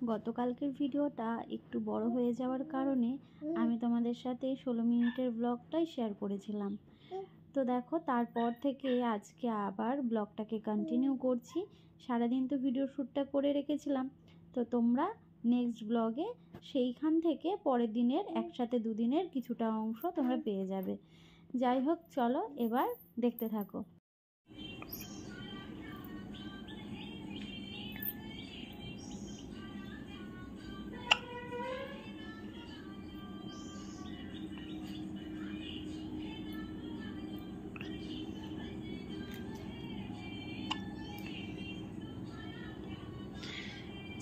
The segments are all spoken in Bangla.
গতকালকের ভিডিওটা একটু বড় হয়ে যাওয়ার কারণে আমি তোমাদের সাথে 16 মিনিটের ব্লগটাই শেয়ার করেছিলাম। তো দেখো, তারপর থেকে আজকে আবার ব্লগটাকে কন্টিনিউ করছি। সারাদিন তো ভিডিও শ্যুটটা করে রেখেছিলাম, তো তোমরা নেক্সট ব্লগে সেইখান থেকে পরের দিনের একসাথে দুদিনের কিছুটা অংশ তোমরা পেয়ে যাবে। যাই হোক, চলো এবার দেখতে থাকো।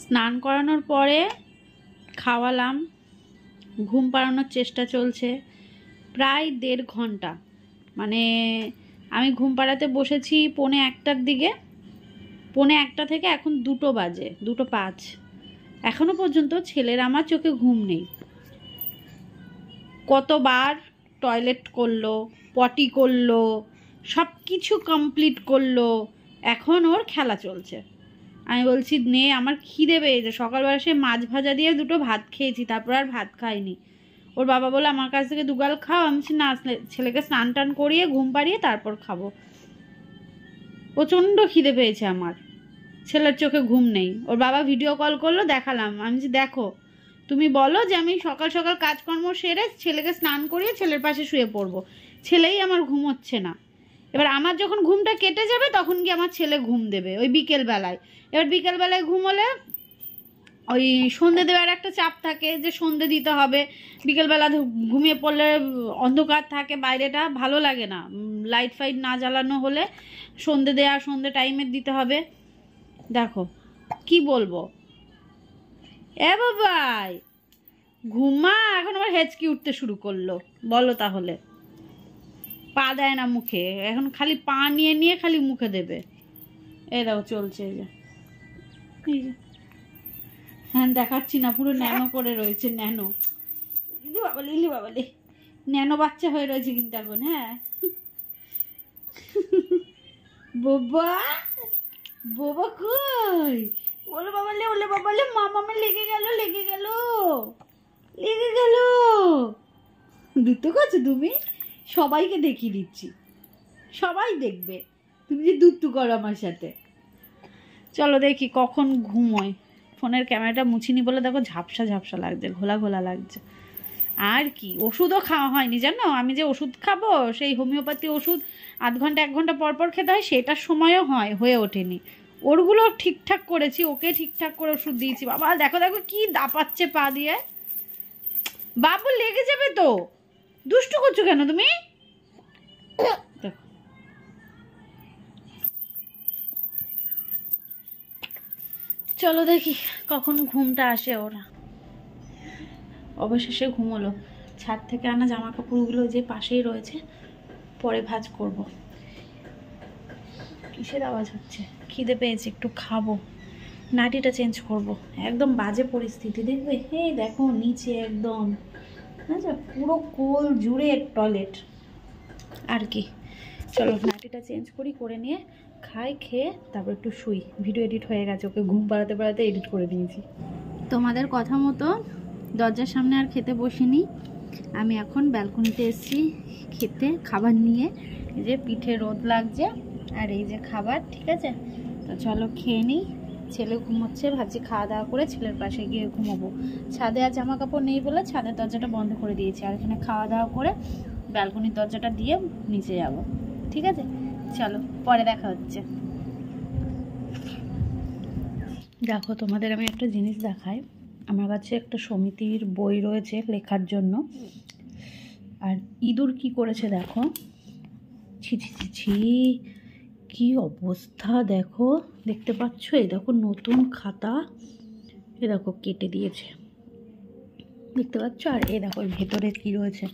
স্নান করানোর পরে খাওয়ালাম, ঘুম পাড়ানোর চেষ্টা চলছে প্রায় 1.5 ঘন্টা। মানে আমি ঘুম পাড়াতে বসেছি 1:45-র দিকে, 1:45 থেকে এখন 2টো বাজে, 2:05। এখনো পর্যন্ত ছেলের আমার চোখে ঘুম নেই। কতবার টয়লেট করলো, পটি করলো, সব কিছু কমপ্লিট করলো, এখন ওর খেলা চলছে। আমি বলছি নে, আমার খিদে পেয়েছে। সকালবেলা সে মাছ ভাজা দিয়ে 2টো ভাত খেয়েছি, তারপর আর ভাত খাইনি। ওর বাবা বলে আমার কাছ থেকে 2 গাল খাও। আমি না, ছেলেকে স্নান টান করিয়ে ঘুম পাড়িয়ে তারপর খাবো। প্রচণ্ড খিদে পেয়েছে আমার, ছেলের চোখে ঘুম নেই। ওর বাবা ভিডিও কল করলো, দেখালাম। আমি দেখো, তুমি বলো যে আমি সকাল সকাল কাজকর্ম সেরে ছেলেকে স্নান করিয়ে ছেলের পাশে শুয়ে পড়বো, ছেলেই আমার ঘুমোচ্ছে না। এবার আমার যখন ঘুমটা কেটে যাবে তখন কি আমার ছেলে ঘুম দেবে ওই বিকেলবেলায়। এবার বিকেলবেলায় ঘুমোলে ওই সন্ধে দেওয়ার একটা চাপ থাকে যে সন্ধে দিতে হবে। বিকেলবেলা ঘুমিয়ে পড়লে অন্ধকার থাকে, বাইরেটা ভালো লাগে না। লাইট ফাইট না জ্বালানো হলে সন্ধে দেওয়া, সন্ধে টাইমের দিতে হবে। দেখো কি বলবো, এ বাবাই ঘুমা, এখন আবার হেঁচকি উঠতে শুরু করলো। বলো তাহলে, পা দেয় না মুখে, এখন খালি পা নিয়ে নিয়ে খালি মুখে দেবে। এরাও চলছে, এই যে হ্যাঁ দেখাচ্ছি না, পুরো ন্যানো করে রয়েছে। ন্যানো দিদি বাবালি, ইলি বাবালি, ন্যানো বাচ্চা হয়ে রয়েছে কিন্তু এখন। হ্যাঁ বাবা, বাবা কই, ওলে বাবালে, ওলে বাবালে, মামা লেগে গেল, লেগে গেল, লেগে গেল। দুটো করছো তুমি, সবাইকে দেখিয়ে দিচ্ছি, সবাই দেখবে তুমি যে দুট্টু করো আমার সাথে। চলো দেখি কখন ঘুমোয়। ফোনের ক্যামেরাটা মুছিনি বলে দেখো ঝাপসা ঝাপসা লাগছে, ঘোলা ঘোলা লাগছে। আর কি, ওষুধও খাওয়া হয়নি জানো। আমি যে ওষুধ খাবো, সেই হোমিওপ্যাথি ওষুধ 0.5 ঘন্টা 1 ঘন্টা পর পর খেতে হয়, সেটার সময়ও হয়ে ওঠেনি। ওরগুলো ঠিকঠাক করেছি, ওকে ঠিকঠাক করে ওষুধ দিয়েছি। বাবা দেখো দেখো কি দাপাচ্ছে পা দিয়ে। বাবু লেগে যাবে তো, দুষ্টু করছো কেন তুমি? চলো দেখি কখন ঘুমটা আসে ওরা। অবশেষে ঘুমোলো। ছাদ থেকে আনা জামা কাপড়গুলো যে পাশেই রয়েছে, পরে ভাঁজ করব। কিসের আওয়াজ হচ্ছে? খিদে পেয়েছে, একটু খাবো। নাটিটা চেঞ্জ করব। একদম বাজে পরিস্থিতি, দেখবে এই দেখো নিচে একদম, আচ্ছা পুরো কোল জুড়ে টয়লেট। আর কি, চলো নাটিটা চেঞ্জ করি, করে নিয়ে খাই, খেয়ে তারপর একটু শুই। ভিডিও এডিট হয়ে গেছে, ওকে ঘুম পাড়াতে পাড়াতে এডিট করে দিয়েছি। তোমাদের কথা মতো দরজার সামনে আর খেতে বসিনি, আমি এখন ব্যালকনিতে এসেছি খেতে, খাবার নিয়ে। এই যে পিঠে রোদ লাগছে, আর এই যে খাবার, ঠিক আছে? তো চলো খেয়ে নিই। ছেলে ঘুমোচ্ছে, ভাবছি খাওয়া দাওয়া করে ছেলের পাশে গিয়ে ঘুমোবো। ছাদে আর জামা কাপড় নেই বলে ছাদের দরজাটা বন্ধ করে দিয়েছি, আর এখানে খাওয়া দাওয়া করে ব্যালকনির দরজাটা দিয়ে নিচে যাব। ঠিক আছে, চলো পরে দেখা হচ্ছে। দেখো তোমাদের আমি একটা জিনিস দেখাই। আমার কাছে একটা সমিতির বই রয়েছে লেখার জন্য, আর ইঁদুর কি করেছে দেখো, ছি ছি ছি ছি, কি অবস্থা দেখো, দেখতে পাচ্ছ? এই দেখো নতুন খাতা, এ দেখো কেটে দিয়েছে, দেখতে পাচ্ছ? আর এ দেখো ভেতরে কি রয়েছে।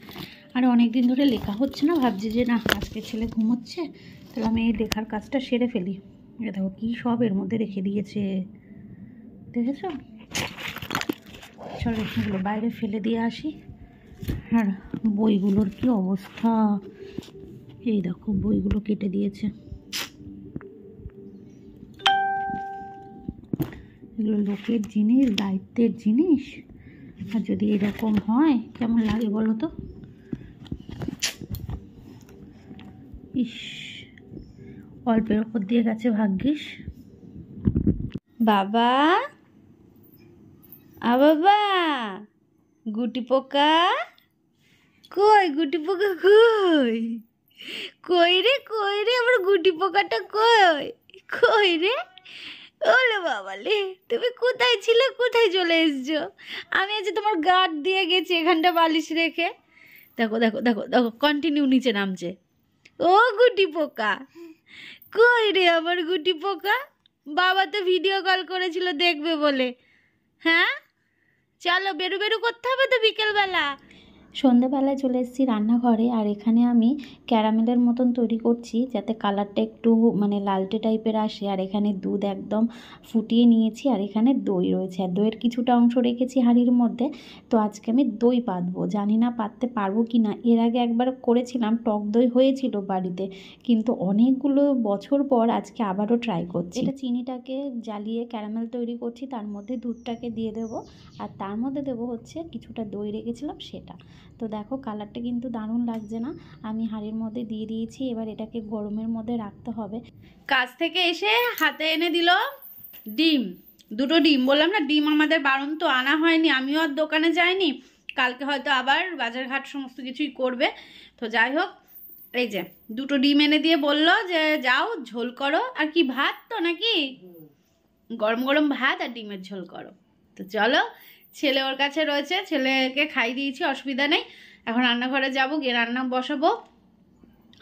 আর অনেক দিন ধরে লেখা হচ্ছে না, ভাবছি যে না আজকে ছেলে ঘুমোচ্ছে, তাহলে আমি এই লেখার কাজটা সেরে ফেলি। এ দেখো কি সব এর মধ্যে রেখে দিয়েছে, দেখেছ? চলো এগুলো বাইরে ফেলে দিয়ে আসি। আর বইগুলোর কি অবস্থা, এই দেখো বইগুলো কেটে দিয়েছে। এগুলো লোকের জিনিস, দায়িত্বের জিনিস, আর যদি এরকম হয় কেমন লাগে বলো তো। ইস, অল্পের ওপর দিয়ে গেছে ভাগ্যিস। বাবা, বাবা, গুটি পোকা কই? গুটি পোকা কই? কই রে আমার গুটি পোকাটা কই? কই রে? ওলে বাবালে, তুমি কোথায় ছিলে? কোথায় চলে এসছো? আমি আজ তোমার গার্ড দিয়ে গেছি এখানটা বালিশ রেখে। দেখো দেখো দেখো দেখো, কন্টিনিউ নিচে নামছে। ও গুটি পোকা কই রে আমার গুটি পোকা? বাবা তো ভিডিও কল করেছিল দেখবে বলে। হ্যাঁ, চলো বেরু বেরু করতে হবে তো বিকেলবেলা। সন্ধ্যাবেলায় চলে এসেছি রান্নাঘরে, আর এখানে আমি ক্যারামেলের মতন তৈরি করছি যাতে কালারটা একটু মানে লালটে টাইপের আসে। আর এখানে দুধ একদম ফুটিয়ে নিয়েছি, আর এখানে দই রয়েছে, আর দইয়ের কিছুটা অংশ রেখেছি হাঁড়ির মধ্যে। তো আজকে আমি দই পাতবো, জানি না পাততে পারবো কি না। এর আগে একবার করেছিলাম, টক দই হয়েছিল বাড়িতে, কিন্তু অনেকগুলো বছর পর আজকে আবারও ট্রাই করছি। এটা চিনিটাকে জ্বালিয়ে ক্যারামেল তৈরি করছি, তার মধ্যে দুধটাকে দিয়ে দেবো, আর তার মধ্যে দেবো হচ্ছে কিছুটা দই রেখেছিলাম সেটা। তো দেখো কালারটা কিন্তু দারুণ লাগছে না? আমি হাঁড়ির মধ্যে দিয়ে দিয়েছি, এবার এটাকে গরমের মধ্যে রাখতে হবে। কাজ থেকে এসে হাতে এনে দিল ডিম, দুটো ডিম। বললাম না ডিম আমাদের বারণ, তো আনা হয়নি, আমিও আর দোকানে যাইনি। কালকে হয়তো আবার বাজারঘাট সমস্ত কিছুই করবে। তো যাই হোক, এই যে দুটো ডিম এনে দিয়ে বলল যে যাও ঝোল করো। আর কি ভাত তো নাকি? গরম গরম ভাত আর ডিমের ঝোল করো। তো চলো, ছেলে ওর কাছে রয়েছে, ছেলেকে খাই দিয়েছি, অসুবিধা নেই। এখন রান্নাঘরে যাব, গিয়ে রান্না বসাবো।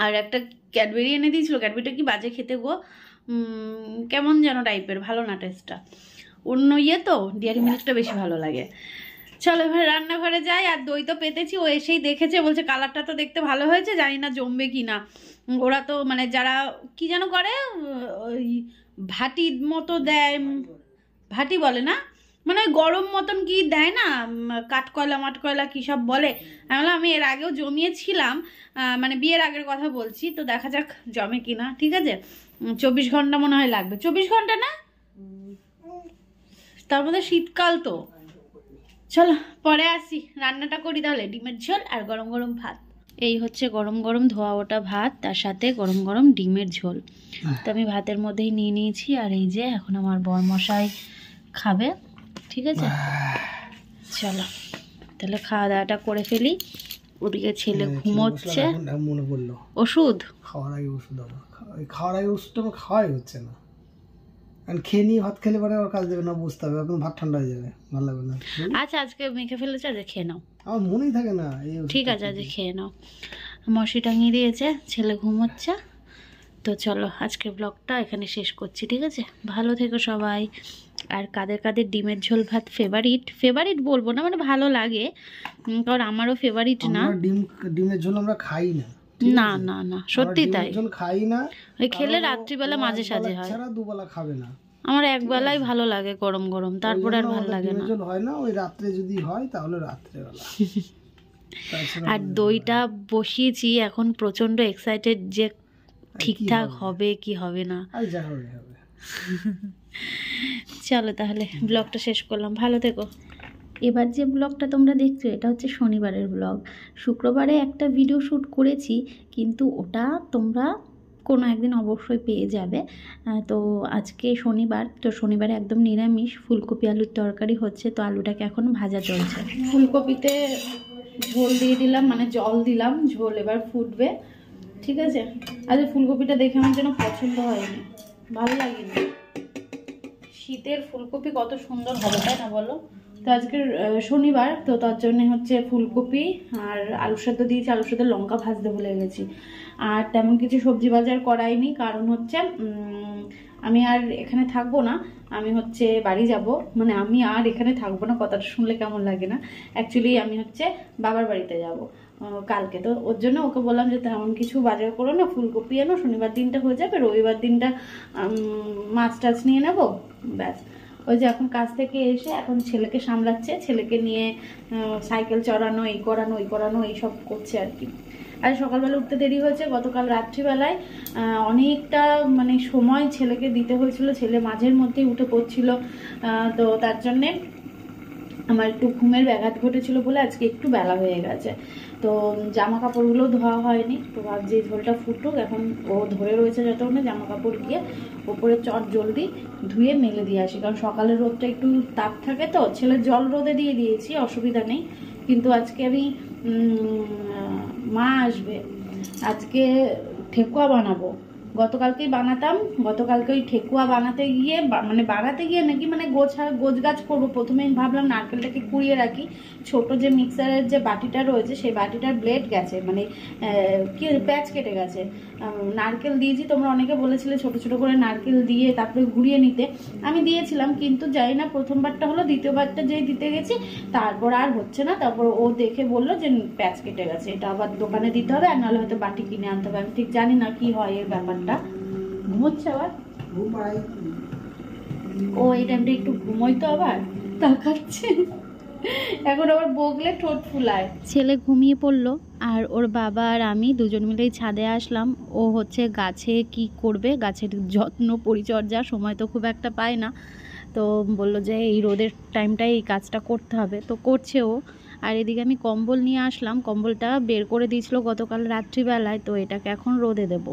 আর একটা ক্যাডবেরি এনে দিয়েছিল, ক্যাডবেরিটা কি বাজে খেতে গো, কেমন যেন টাইপের, ভালো না টেস্টটা। অন্য ইয়ে তো ডেয়ারি মিল্কটা বেশি ভালো লাগে। চলো এবার রান্নাঘরে যাই। আর দই তো পেতেছি, ও এসেই দেখেছে, বলছে কালারটা তো দেখতে ভালো হয়েছে, জানি না জমবে কি না। ওরা তো মানে যারা কি যেন করে, ওই ভাটি মতো দেয়, ভাটি বলে না, মানে ওই গরম মতন কি দেয় না, কাঠকয়লা মাঠকয়লা কী সব বলে। আমি এর আগেও জমিয়েছিলাম, মানে বিয়ের আগের কথা বলছি। তো দেখা যাক জমে কিনা। ঠিক আছে, 24 ঘন্টা মনে হয় লাগবে। 24 ঘন্টা না, তার মধ্যে শীতকাল তো। চলো পরে আসি, রান্নাটা করি তাহলে। ডিমের ঝোল আর গরম গরম ভাত। এই হচ্ছে গরম গরম ধোয়া ওটা ভাত, তার সাথে গরম গরম ডিমের ঝোল। তো আমি ভাতের মধ্যেই নিয়ে নিয়েছি। আর এই যে এখন আমার বরমশাই খাবে। ঠিক আছে, চলো তাহলে খাওয়া দাওয়াটা করে ফেলি। ওদিকে ছেলে ঘুমোচ্ছে। মনে পড়লো ওষুধ খাওয়ার আগে ওষুধ আমার খাওয়ার আগে ওষুধটা আমার খাওয়াই হচ্ছে না। খেয়ে নিয়ে ভাত খেলে পরে আর কাজ দেবে না, বুঝতে হবে, এখন ভাত ঠান্ডা হয়ে যাবে, ভালো লাগবে না। আচ্ছা আজকে মেখে ফেলেছে, আজকে খেয়ে নাও। আমার মনেই থাকে না। ঠিক আছে, আজকে খেয়ে নাও। মশি টাঙিয়ে দিয়েছে, ছেলে ঘুমোচ্ছে। তো চলো আজকের ব্লগটা এখানে শেষ করছি। ঠিক আছে, ভালো থেকো সবাই। আর কাদের কাদের ডিমের ঝোল ভাত ফেভারিট বলবো না, মানে ভালো লাগে, কারণ আমারও ফেভারিট না। ডিমের ঝোল আমরা খাই না। না না না, সত্যি তাই। ঝোল খাই না, ওই খেলে রাত্রিবেলা মাঝে সাঝে হয়, ছাড়া দুবেলা খাবে না। আমার একবেলাই ভালো লাগে গরম গরম, তারপরে আর ভালো লাগে না। ঝোল হয় না, ওই রাত্রে যদি হয় তাহলে রাত্রেবেলা। আর দইটা বসিয়েছি এখন, প্রচন্ড এক্সাইটেড যে ঠিকঠাক হবে কি হবে না। চলো তাহলে ব্লগটা শেষ করলাম, ভালো থেকো। এবার যে ব্লগটা তোমরা দেখছো এটা হচ্ছে শনিবারের ব্লগ। শুক্রবারে একটা ভিডিও শ্যুট করেছি, কিন্তু ওটা তোমরা কোনো একদিন অবশ্যই পেয়ে যাবে। তো আজকে শনিবার, তো শনিবারে একদম নিরামিষ, ফুলকপি আলুর তরকারি হচ্ছে। তো আলুটাকে এখন ভাজা চলছে। ফুলকপিতে ঝোল দিয়ে দিলাম, মানে জল দিলাম, ঝোল এবার ফুটবে। ঠিক আছে, আচ্ছা ফুলকপিটা দেখে আমার যেন পছন্দ হয়নি, ভালো লাগেনি। শীতের ফুলকপি কত সুন্দর হবে তাই না বলো? তো আজকের শনিবার, তো তার জন্য হচ্ছে ফুলকপি আর আলু সেদ্ধ দিয়েছি, আলুর সাথে লঙ্কা ভাজতে ভুলে গেছি। আর তেমন কিছু সবজি বাজার করাইনি, কারণ হচ্ছে আমি আর এখানে থাকবো না, আমি হচ্ছে বাড়ি যাব। মানে আমি আর এখানে থাকবো না, কথাটা শুনলে কেমন লাগে না? অ্যাকচুয়ালি আমি হচ্ছে বাবার বাড়িতে যাব কালকে। তো ওর জন্য ওকে বললাম যে তেমন কিছু বাজার করো না, ফুলকপি এনো, শনিবার দিনটা হয়ে যাবে, রবিবার দিনটা মাছ টাছ নিয়ে নেবো, ব্যাস। ওই যে এখন কাজ থেকে এসে এখন ছেলেকে সামলাচ্ছে, ছেলেকে নিয়ে সাইকেল চড়ানো, এই করানো ওই করানো এইসব করছে আর কি। আজ সকালবেলা উঠতে দেরি হয়েছে। গতকাল রাত্রিবেলায় অনেকটা মানে সময় ছেলেকে দিতে হয়েছিল, ছেলে মাঝের মধ্যেই উঠে পড়ছিল, তো তার জন্যে আমার একটু ঘুমের ব্যাঘাত ঘটেছিল বলে আজকে একটু বেলা হয়ে গেছে। তো জামা কাপড়গুলো ধোয়া হয়নি, তো ভাবছি ঝোলটা ফুটুক, এখন ও ধরে রয়েছে যতক্ষণে জামা কাপড় গিয়ে ওপরে চট জলদি ধুয়ে মেলে দিয়ে আসি, কারণ সকালের রোদটা একটু তাপ থাকে তো। ছেলের জল রোদে দিয়ে দিয়েছি, অসুবিধা নেই, কিন্তু আজকে আমি মা আসবে, আজকে ঠেকুয়া বানাবো। গতকালকেই বানাতাম, গতকালকে ওই ঠেকুয়া বানাতে গিয়ে নাকি মানে গোছ গাছ করবো। প্রথমে আমি ভাবলাম নারকেলটাকে কুড়িয়ে রাখি, ছোট যে মিক্সারের যে বাটিটা রয়েছে সেই বাটিটার ব্লেড গেছে, মানে কি প্যাচ কেটে গেছে। নারকেল দিয়েছি, তোমরা অনেকে বলেছিলে ছোট ছোট করে নারকেল দিয়ে তারপরে ঘুরিয়ে নিতে, আমি দিয়েছিলাম, কিন্তু জানি না প্রথমবারটা হলো, দ্বিতীয়বারটা যেই দিতে গেছি তারপর আর হচ্ছে না। তারপর ও দেখে বললো যে প্যাচ কেটে গেছে, এটা আবার দোকানে দিতে হবে, আর নাহলে হয়তো বাটি কিনে আনতে হবে। আমি ঠিক জানি না কি হয় এর ব্যাপারটা। ঘুমোচ্ছে আবার ও, এই টাইমটা একটু ঘুমোই তো, আবার তাকাচ্ছে, এখন আবার বগলে ঠোঁট ফুলায়। ছেলে ঘুমিয়ে পড়লো, আর ওর বাবা আর আমি দুজন মিলেই ছাদে আসলাম। ও হচ্ছে গাছে কি করবে, গাছের যত্ন পরিচর্যা, সময় তো খুব একটা পায় না, তো বললো যে এই রোদের টাইমটায় এই কাজটা করতে হবে, তো করছে ও। আর এদিকে আমি কম্বল নিয়ে আসলাম, কম্বলটা বের করে দিয়েছিল গতকাল রাত্রিবেলায়, তো এটাকে এখন রোদে দেব।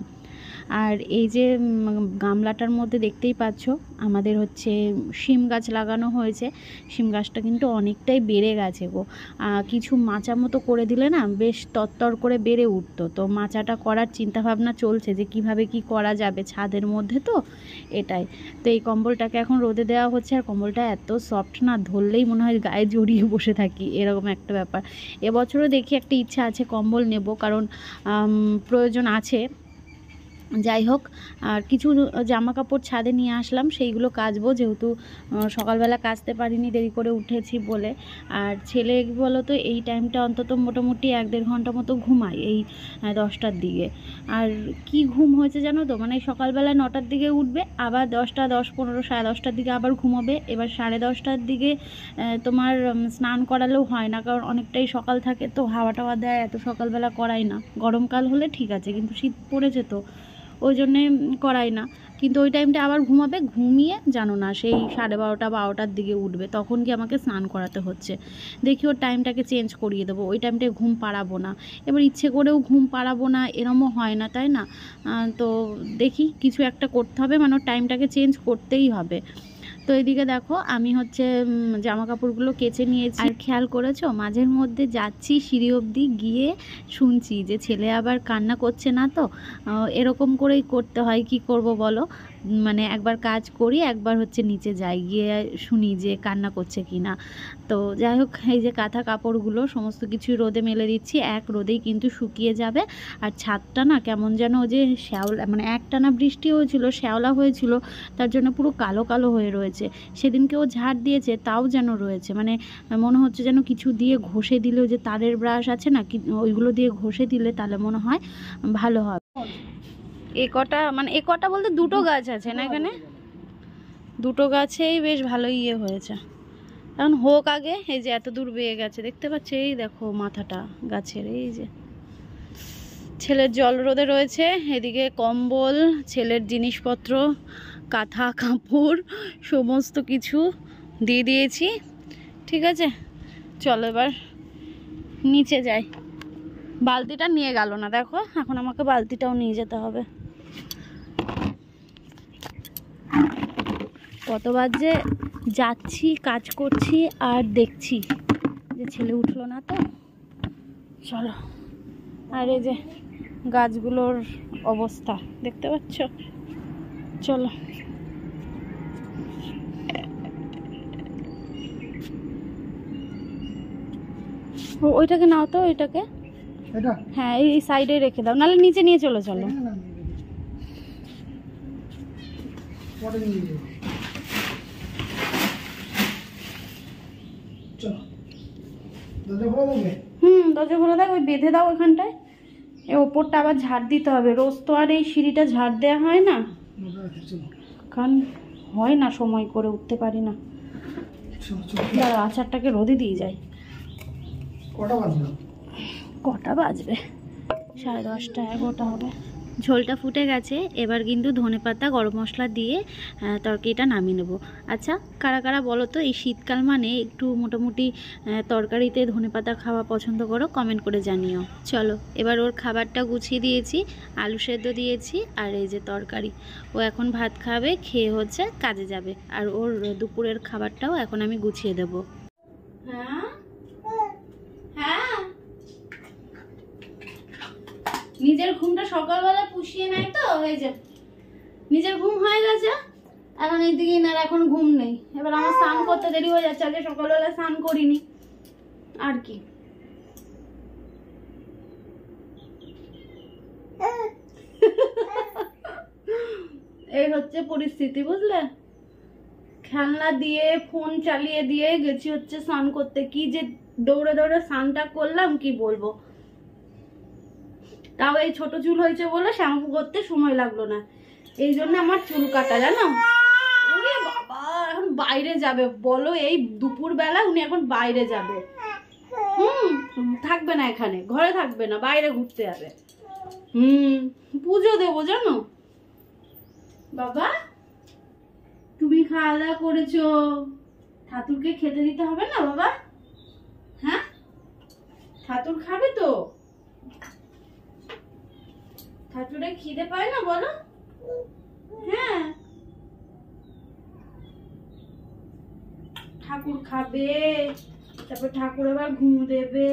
আর এই যে গামলাটার মধ্যে দেখতেই পাচ্ছ আমাদের হচ্ছে শিম গাছ লাগানো হয়েছে, শিম গাছটা কিন্তু অনেকটাই বেড়ে গেছে গো। কিছু মাচা মতো করে দিলে না বেশ তরতর করে বেড়ে উঠতো, তো মাচাটা করার চিন্তাভাবনা চলছে যে কিভাবে কি করা যাবে ছাদের মধ্যে, তো এটাই। তো এই কম্বলটাকে এখন রোদে দেওয়া হচ্ছে, আর কম্বলটা এত সফট না, ধরলেই মনে হয় গায়ে জড়িয়ে বসে থাকি, এরকম একটা ব্যাপার। এবছরও দেখি একটা ইচ্ছা আছে কম্বল নেব, কারণ প্রয়োজন আছে। যাই হোক, আর কিছু জামা কাপড় ছাদে নিয়ে আসলাম, সেইগুলো কাচবো, যেহেতু সকালবেলা কাচতে পারিনি, দেরি করে উঠেছি বলে। আর ছেলে বলো তো এই টাইমটা অন্তত মোটামুটি 1-1.5 ঘন্টা মতো ঘুমায়, এই 10টার দিকে। আর কি ঘুম হয়েছে জানো তো, মানে সকালবেলা 9টার দিকে উঠবে, আবার 10টা 10, 15, 10:30টার দিকে আবার ঘুমাবে, এবার 10:30টার দিকে তোমার স্নান করালেও হয় না, কারণ অনেকটাই সকাল থাকে তো, হাওয়া টাওয়া দেয়, এত সকালবেলা করাই না। গরমকাল হলে ঠিক আছে, কিন্তু শীত পড়েছে তো ওই জন্যে করাই না। কিন্তু ওই টাইমটা আবার ঘুমাবে, ঘুমিয়ে জানো না সেই 12:30-12টার দিকে উঠবে, তখন কি আমাকে স্নান করাতে হচ্ছে। দেখি ওর টাইমটাকে চেঞ্জ করিয়ে দেবো, ওই টাইমটায় ঘুম পাড়াবো না। এবার ইচ্ছে করেও ঘুম পাড়াবো না, এরমও হয় না, তাই না? তো দেখি কিছু একটা করতে হবে, মানে ওর টাইমটাকে চেঞ্জ করতেই হবে। তো এদিকে দেখো আমি হচ্ছে জামা কাপড়গুলো কেচে নিয়েছি। আর খেয়াল করেছো মাঝের মধ্যে যাচ্ছি সিঁড়ি অবধি, গিয়ে শুনছি যে ছেলে আবার কান্না করছে না, তো এরকম করেই করতে হয়, কি করব বলো, মানে একবার কাজ করি, একবার হচ্ছে নিচে যাই, গিয়ে শুনি যে কান্না করছে কি না। তো যাই হোক, এই যে কাঁথা কাপড়গুলো সমস্ত কিছু রোদে মেলে দিচ্ছি, এক রোদেই কিন্তু শুকিয়ে যাবে। আর ছাদটা না কেমন যেন যে শ্যাওলা, মানে একটানা বৃষ্টি হয়েছিল, শ্যাওলা হয়েছিল, তার জন্য পুরো কালো কালো হয়ে রয়েছে। সেদিনকে ও ঝাড় দিয়েছে, তাও যেন রয়েছে, মানে মনে হচ্ছে যেন কিছু দিয়ে ঘষে দিলেও, যে তারের ব্রাশ আছে না, ওইগুলো দিয়ে ঘষে দিলে তাহলে মনে হয় ভালো হবে। এ কটা বলতে দুটো গাছ আছে না এখানে, দুটো গাছেই বেশ ভালোই ইয়ে হয়েছে। এখন হোক আগে, এই যে এত দূর বেয়ে গেছে দেখতে পাচ্ছি, এই দেখো মাথাটা গাছের, এই যে ছেলের জল রোদে রয়েছে, এদিকে কম্বল, ছেলের জিনিসপত্র, কাঁথা কাপড় সমস্ত কিছু দিয়ে দিয়েছি। ঠিক আছে, চলো এবার নিচে যাই। বালতিটা নিয়ে গেল না, দেখো এখন আমাকে বালতিটাও নিয়ে যেতে হবে। কতবার যে যাচ্ছি, কাজ করছি, আর দেখছি যে ছেলে উঠলো না, তো চলো। আর এই যে গাছগুলোর অবস্থা দেখতে পাচ্ছ, চলো। ওইটাকে নাও তো, ওইটাকে, হ্যাঁ এই সাইডে রেখে দাও, নাহলে নিচে নিয়ে চলো। চলো দরজা খোলা দাও, ওই বেঁধে দাও ওইখানটায়। এই ওপরটা আবার ঝাড় দিতে হবে, রোজ তো আর এই সিঁড়িটা ঝাড় দেওয়া হয় না, কারণ হয় না, সময় করে উঠতে পারি না। আচারটাকে রোদে দিয়ে যাই। কটা বাজবে? 10:30 11টা হবে। ঝোলটা ফুটে গেছে, এবার কিন্তু ধনেপাতা গরম মশলা দিয়ে তরকারিটা নামিয়ে নেব। আচ্ছা, কারা কারা বলো তো এই শীতকাল মানে একটু মোটামুটি তরকারিতে ধনেপাতা খাওয়া পছন্দ করো, কমেন্ট করে জানিও। চলো, এবার ওর খাবারটা গুছিয়ে দিয়েছি, আলু সেদ্ধ দিয়েছি আর এই যে তরকারি। ও এখন ভাত খাবে, খেয়ে হচ্ছে কাজে যাবে, আর ওর দুপুরের খাবারটাও এখন আমি গুছিয়ে দেব। হ্যাঁ হ্যাঁ, নিজের ঘুমটা সকালবেলা পুষিয়ে নেয় তো, এই যে নিজের ঘুম হয়ে গেছে, এখন এইদিকে না, এখন ঘুম নেই। এবার আমার স্নান করতে দেরি হয়ে যাচ্ছে, আজকে সকালবেলা স্নান করিনি আর কি। এই হচ্ছে পরিস্থিতি, বুঝলে? খেলনা দিয়ে ফোন চালিয়ে দিয়ে গেছি হচ্ছে স্নান করতে, কি যে দৌড়ে দৌড়ে স্নানটা করলাম কি বলবো। তাও এই ছোট চুল হয়েছে বলে শ্যাম্পু করতে সময় লাগলো না, এই জন্য আমার চুল কাটা, জানো? ওরে বাবা, এখন বাইরে যাবে বলো, এই দুপুর বেলা উনি এখন বাইরে যাবে। থাকবে না এখানে, ঘরে থাকবে না, বাইরে ঘুরতে যাবে। পুজো দেবো, জানো বাবা? তুমি খাওয়া দাওয়া করেছো, ঠাকুরকে খেতে দিতে হবে না বাবা? হ্যাঁ, ঠাকুর খাবে তো? ঠাকুরের খিদে পায় না বলো? হ্যাঁ, ঠাকুর খাবে, তারপর ঠাকুর আবার ঘুম দেবে।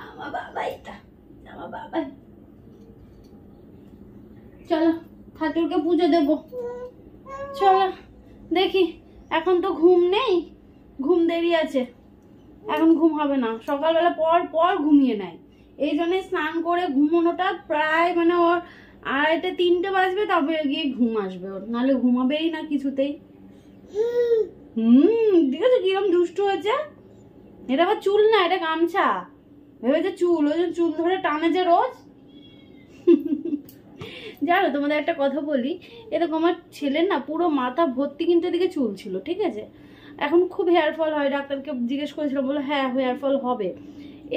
আমার বাবাই তা, আমার বাবাই। চলো ঠাকুরকে পুজো দেবো, চলো দেখি। এখন তো ঘুম নেই, ঘুম দেরি আছে, এখন ঘুম হবে না, সকালবেলা পর পর ঘুমিয়ে নেয়, এই জন্য স্নান করে ঘুমানোটা প্রায় মানে ওর 2:30 3টে বাজবে, তবে গিয়ে ঘুম আসবে ওর, নাহলে ঘুমাবেই না কিছুতেই। ঠিক আছে, কিরম দুষ্ট হয়েছে। এটা আবার চুল না, এটা গামছা, ভেবেছে চুল, ওই জন্য চুল ধরে টানে যে রোজ। জানো, তোমাদের একটা কথা বলি, এরকম আমার ছেলের না পুরো মাথা ভর্তি কিন্তু এদিকে চুল ছিল, ঠিক আছে? এখন খুব হেয়ার ফল হয়, ডাক্তারকে জিজ্ঞেস করেছিলাম, বলে হ্যাঁ হেয়ার ফল হবে।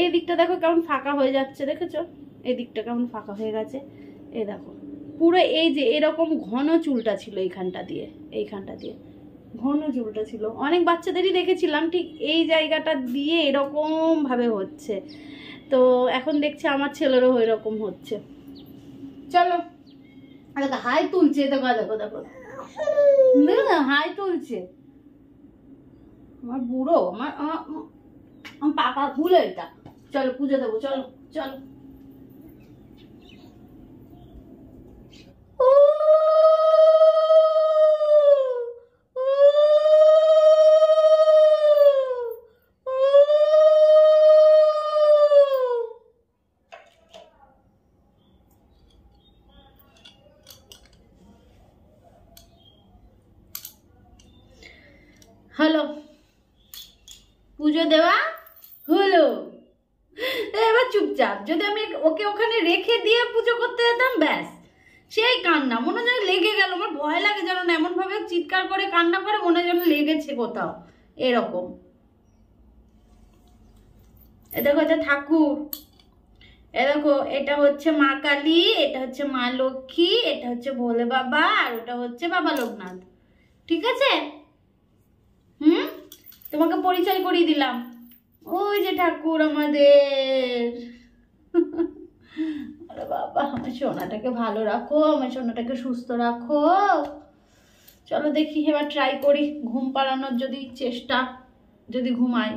এই দিকটা দেখো কেমন ফাঁকা হয়ে যাচ্ছে, দেখেছো? এই দিকটা কেমন ফাঁকা হয়ে গেছে, এই দেখো পুরো, এই যে এরকম ঘন চুলটা ছিল এইখানটা দিয়ে, এইখানটা দিয়ে ঘন চুলটা ছিল। অনেক বাচ্চাদেরই দেখেছিলাম ঠিক এই জায়গাটা দিয়ে এরকম ভাবে হচ্ছে, তো এখন দেখছি আমার ছেলেরও এরকম হচ্ছে। চলো, দেখো হাই তুলছে, দেখো দেখো দেখো দেখো না, হাই তুলছে আমার বুড়ো, আমার পাকা ভুল এটা। চলো পুজো দেবো, চলো চলো। হলো, পুজো দেওয়া হলো, এবার চুপচাপ। যদি আমি ওকে ওখানে রেখে দিয়ে পুজো করতে যেতাম, ব্যাস সেই কান্না, মনে হয় লেগে গেল। আমার ভয় লাগে যেন না, এমন ভাবে চিৎকার করে কান্না করে, মনে হয় যেন লেগেছে কোথাও, এরকম। এ দেখো, এটা ঠাকুর, এ দেখো এটা হচ্ছে মা কালী, এটা হচ্ছে মা লক্ষ্মী, এটা হচ্ছে ভোলে বাবা, আর ওটা হচ্ছে বাবা লোকনাথ, ঠিক আছে? তোমাকে পরিচয় করিয়ে দিলাম, ওই যে ঠাকুর আমাদের। আরে বাবা, আমার সোনাটাকে ভালো রাখো, আমার সোনাটাকে সুস্থ রাখো। চলো দেখি, এবার ট্রাই করি ঘুম পাড়ানোর, যদি চেষ্টা, যদি ঘুমায়।